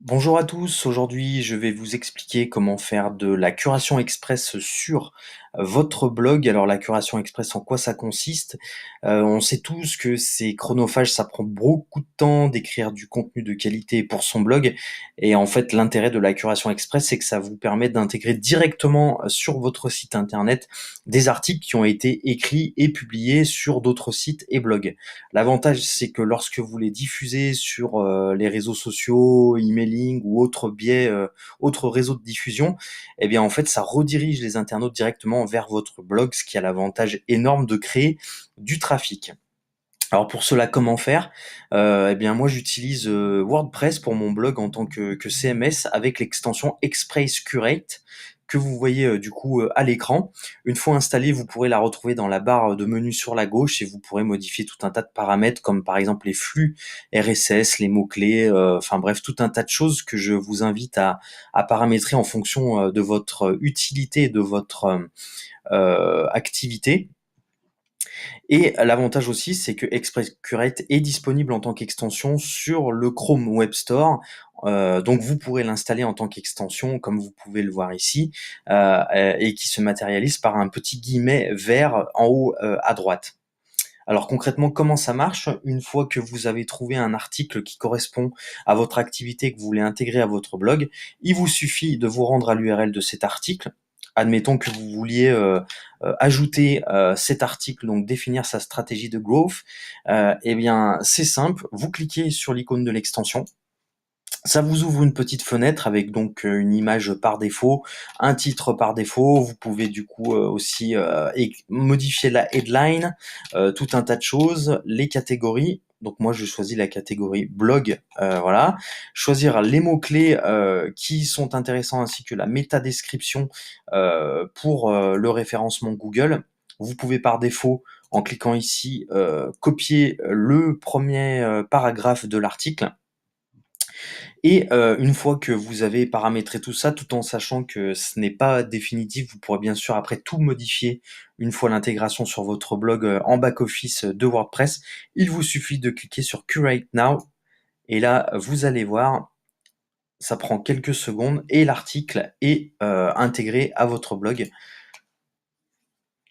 Bonjour à tous, aujourd'hui je vais vous expliquer comment faire de la curation express sur votre blog. Alors la curation express, en quoi ça consiste? On sait tous que c'est chronophage, ça prend beaucoup de temps d'écrire du contenu de qualité pour son blog. Et en fait l'intérêt de la curation express, c'est que ça vous permet d'intégrer directement sur votre site internet des articles qui ont été écrits et publiés sur d'autres sites et blogs. L'avantage, c'est que lorsque vous les diffusez sur les réseaux sociaux, emailing ou autres biais, autres réseaux de diffusion, eh bien en fait, ça redirige les internautes directement vers votre blog, ce qui a l'avantage énorme de créer du trafic. Alors pour cela, comment faire? Eh bien moi j'utilise WordPress pour mon blog en tant que CMS avec l'extension Express Curate que vous voyez du coup à l'écran. Une fois installée, vous pourrez la retrouver dans la barre de menu sur la gauche et vous pourrez modifier tout un tas de paramètres comme par exemple les flux RSS, les mots-clés, enfin bref, tout un tas de choses que je vous invite à paramétrer en fonction de votre utilité et de votre activité. Et l'avantage aussi, c'est que Express Curate est disponible en tant qu'extension sur le Chrome Web Store. Donc vous pourrez l'installer en tant qu'extension, comme vous pouvez le voir ici, et qui se matérialise par un petit guillemet vert en haut à droite. Alors concrètement, comment ça marche? Une fois que vous avez trouvé un article qui correspond à votre activité que vous voulez intégrer à votre blog, il vous suffit de vous rendre à l'URL de cet article. Admettons que vous vouliez ajouter cet article, donc définir sa stratégie de growth. Eh bien, c'est simple, vous cliquez sur l'icône de l'extension. Ça vous ouvre une petite fenêtre avec donc une image par défaut, un titre par défaut. Vous pouvez du coup aussi modifier la headline, tout un tas de choses, les catégories. Donc moi je choisis la catégorie blog, voilà. Choisir les mots-clés qui sont intéressants ainsi que la métadescription pour le référencement Google. Vous pouvez par défaut, en cliquant ici, copier le premier paragraphe de l'article. Et une fois que vous avez paramétré tout ça, tout en sachant que ce n'est pas définitif, vous pourrez bien sûr après tout modifier une fois l'intégration sur votre blog en back-office de WordPress. Il vous suffit de cliquer sur Curate Now et là, vous allez voir, ça prend quelques secondes et l'article est intégré à votre blog.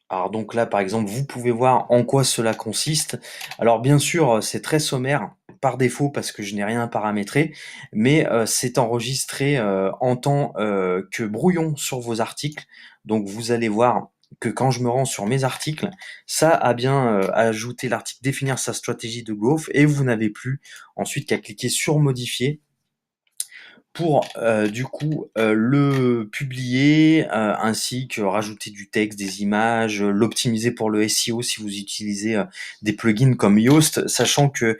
Alors donc là, par exemple, vous pouvez voir en quoi cela consiste. Alors bien sûr, c'est très sommaire par défaut parce que je n'ai rien paramétré, mais c'est enregistré en tant que brouillon sur vos articles. Donc vous allez voir que quand je me rends sur mes articles, ça a bien ajouté l'article définir sa stratégie de growth et vous n'avez plus ensuite qu'à cliquer sur modifier pour du coup le publier, ainsi que rajouter du texte, des images, l'optimiser pour le SEO si vous utilisez des plugins comme Yoast, sachant que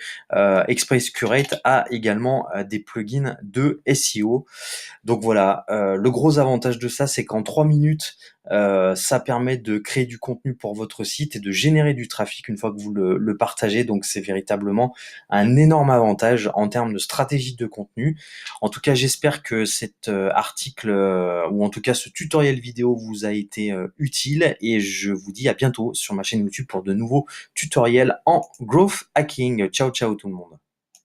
Express Curate a également des plugins de SEO. Donc voilà, le gros avantage de ça, c'est qu'en 3 minutes, ça permet de créer du contenu pour votre site et de générer du trafic une fois que vous le partagez. Donc c'est véritablement un énorme avantage en termes de stratégie de contenu. En tout cas, j'espère que cet article, ou en tout cas ce tutoriel vidéo vous a été utile et je vous dis à bientôt sur ma chaîne YouTube pour de nouveaux tutoriels en growth hacking. Ciao ciao tout le monde.